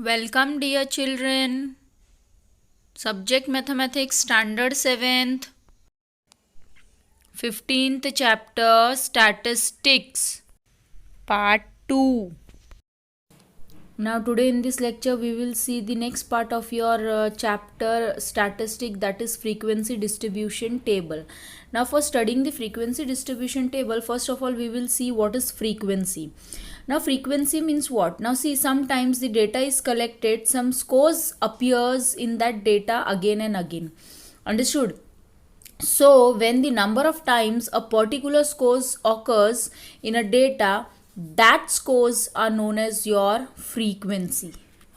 Welcome, dear children. Subject Mathematics, Standard 7th, 15th chapter, Statistics, Part 2. Now, today in this lecture, we will see the next part of your chapter statistic, that is frequency distribution table. Now, for studying the frequency distribution table, first of all, we will see what is frequency. Now, frequency means what? Now, see, sometimes the data is collected, some scores appears in that data again and again. Understood? So, when the number of times a particular scores occurs in a data, that scores are known as your frequency.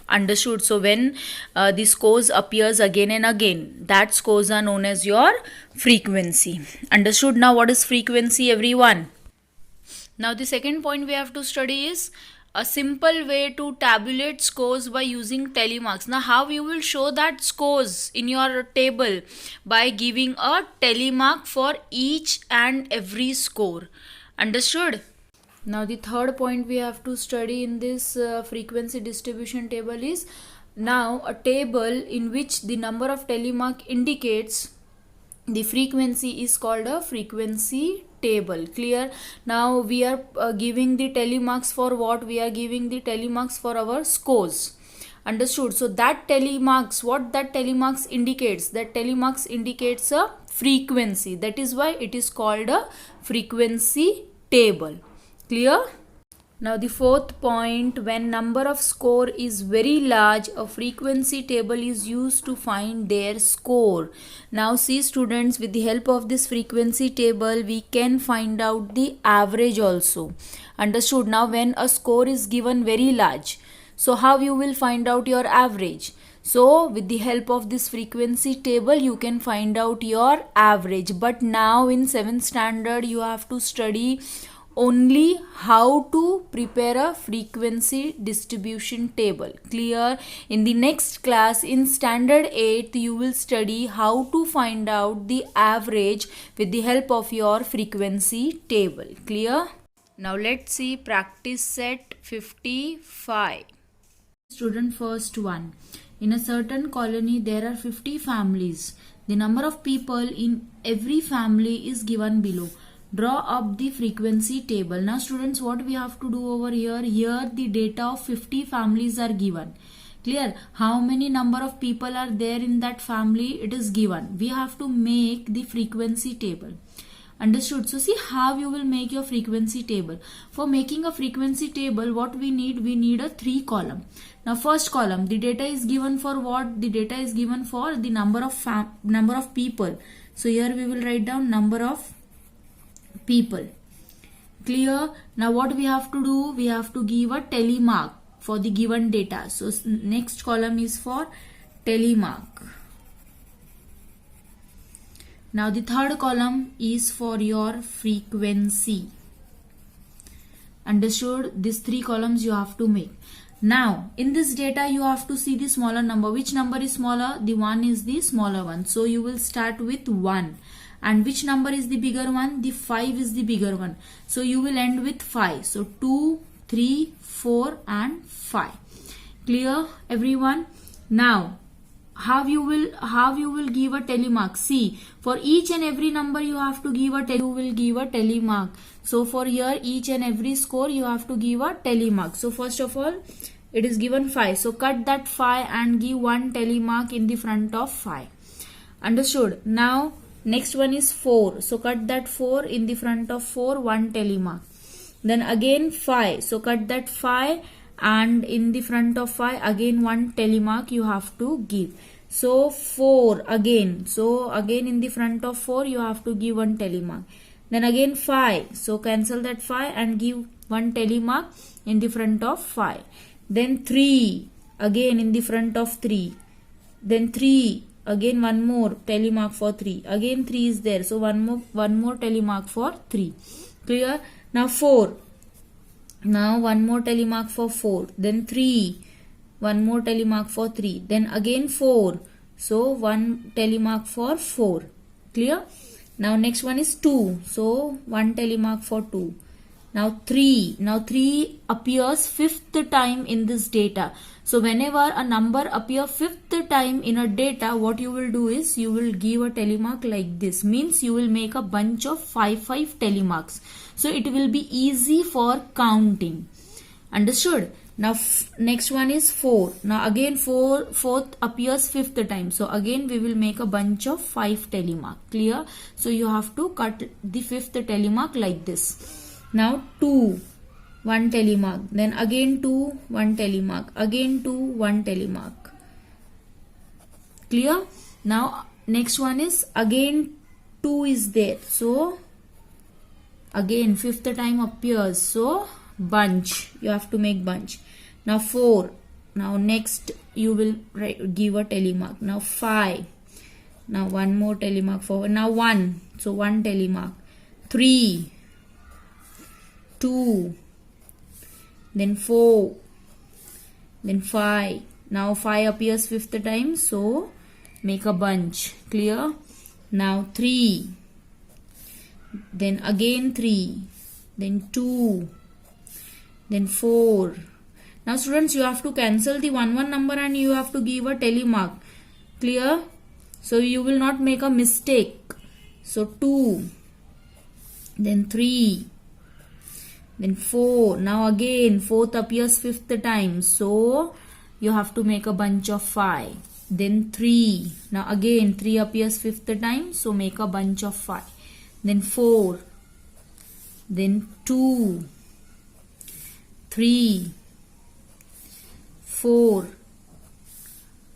Understood? So when the scores appears again and again, that scores are known as your frequency. Understood? Now what is frequency, everyone? Now the second point we have to study is a simple way to tabulate scores by using telemarks. Now how you will show that scores in your table? By giving a telemark for each and every score. Understood? Now the third point we have to study in this frequency distribution table is now a table in which the number of telemark indicates the frequency is called a frequency table. Clear? Now we are giving the telemarks for what? We are giving the telemarks for our scores. Understood? So that telemarks, what that telemarks indicates? That telemarks indicates a frequency. That is why it is called a frequency table. Clear? Now the fourth point, when number of score is very large, a frequency table is used to find their score. Now see students, with the help of this frequency table, we can find out the average also. Understood? Now when a score is given very large, so how you will find out your average? So with the help of this frequency table, you can find out your average. But now in 7th standard, you have to study only how to prepare a frequency distribution table. Clear? In the next class in standard 8, you will study how to find out the average with the help of your frequency table. Clear? Now let's see practice set 55. Student first one. In a certain colony there are 50 families. The number of people in every family is given below. Draw up the frequency table. Now students, what we have to do over here? Here the data of 50 families are given. Clear? How many number of people are there in that family? It is given. We have to make the frequency table. Understood? So see how you will make your frequency table. For making a frequency table, what we need? We need a 3 column. Now first column, the data is given for what? The data is given for the number of people. So here we will write down number of people. Clear? Now what we have to do? We have to give a telemark for the given data. So next column is for telemark. Now the third column is for your frequency. Understood? These 3 columns you have to make. Now in this data you have to see the smaller number. Which number is smaller? The 1 is the smaller one. So you will start with 1. And which number is the bigger one? The 5 is the bigger one. So you will end with 5. So 2, 3, 4 and 5. Clear, everyone? Now how you will give a telemark? See, for each and every number you have to give a telemark. So for here each and every score you have to give a telemark. So first of all, it is given 5. So cut that 5 and give one telemark in the front of 5. Understood? Now next one is 4. So cut that 4 in the front of 4, one telemark. Then again 5. So cut that 5 and in the front of 5 again one telemark you have to give. So 4 again. So again in the front of 4 you have to give one telemark. Then again 5. So cancel that 5 and give one telemark in the front of 5. Then 3 again in the front of 3. Then 3. Again one more telemark for 3. Again 3 is there. So one more telemark for 3. Clear? Now 4. Now one more telemark for 4. Then 3. One more telemark for 3. Then again 4. So one telemark for 4. Clear? Now next one is 2. So one telemark for 2. Now 3. Now 3 appears fifth time in this data. So whenever a number appears fifth time in a data, what you will do is you will give a telemark like this. Means you will make a bunch of 5 telemarks. So it will be easy for counting. Understood? Now next one is 4. Now again fourth appears fifth time. So again we will make a bunch of 5 telemark. Clear? So you have to cut the fifth telemark like this. Now 2, 1 telemark. Then again 2, 1 telemark. Again 2, 1 telemark. Clear? Now next one is again 2 is there. So again fifth time appears. So bunch. You have to make bunch. Now 4. Now next you will give a telemark. Now 5. Now one more telemark forward. Now 1. So 1 telemark. 3. 2, then 4, then 5. Now 5 appears fifth time, so make a bunch. Clear? Now 3, then again 3, then 2, then 4. Now students, you have to cancel the 1 number and you have to give a telemark. Clear? So you will not make a mistake. So 2, then 3, then 4. Now again 4th appears fifth time, so you have to make a bunch of 5. Then 3. Now again 3 appears fifth time, so make a bunch of 5. Then 4. Then 2, 3, 4,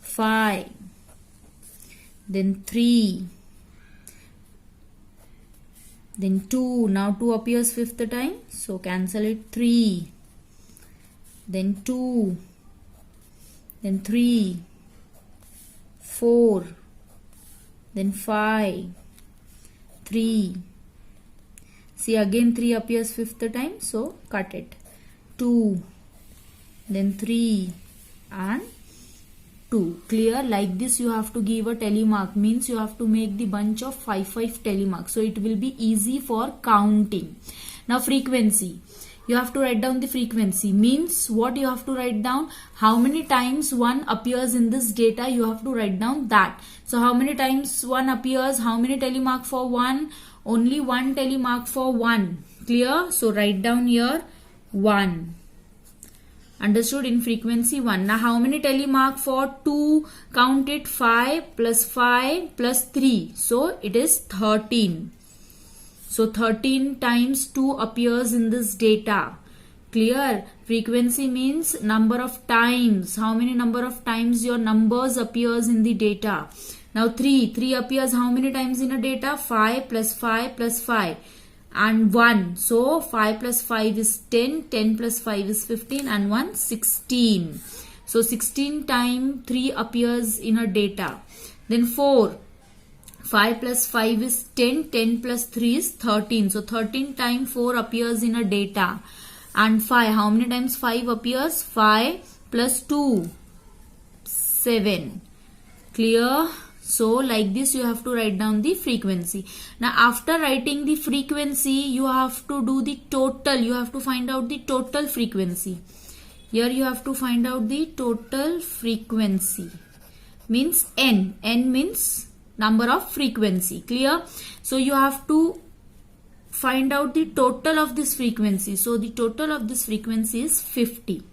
5. Then 3. Then 2. Now 2 appears fifth time. So cancel it. 3. Then 2. Then 3. 4. Then 5. 3. See again 3 appears fifth time. So cut it. 2. Then 3. And 2. Clear? Like this you have to give a telemark. Means you have to make the bunch of 5 telemarks. So it will be easy for counting. Now frequency. You have to write down the frequency. Means what you have to write down? How many times 1 appears in this data, you have to write down that. So how many times 1 appears? How many telemark for 1? Only 1 telemark for 1. Clear? So write down here 1. Understood? In frequency 1. Now how many telemark for 2? Count it. 5 plus 5 plus 3. So it is 13. So 13 times 2 appears in this data. Clear? Frequency means number of times. How many number of times your numbers appears in the data. Now 3. 3 appears how many times in a data? 5 plus 5 plus 5. And 1. So 5 plus 5 is 10. 10 plus 5 is 15. And 1 16. So 16 times 3 appears in a data. Then 4. 5 plus 5 is 10. 10 plus 3 is 13. So 13 times 4 appears in a data. And 5. How many times 5 appears? 5 plus 2. 7. Clear? So like this you have to write down the frequency. Now after writing the frequency, you have to do the total. You have to find out the total frequency. Here you have to find out the total frequency. Means n. N means number of frequency. Clear? So you have to find out the total of this frequency. So the total of this frequency is 50.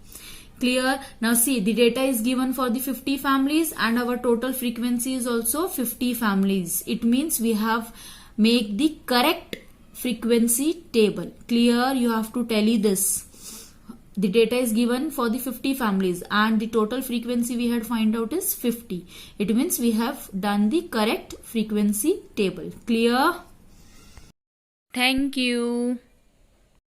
Clear? Now see, the data is given for the 50 families and our total frequency is also 50 families. It means we have make the correct frequency table. Clear? You have to tally this. The data is given for the 50 families and the total frequency we had find out is 50. It means we have done the correct frequency table. Clear? Thank you.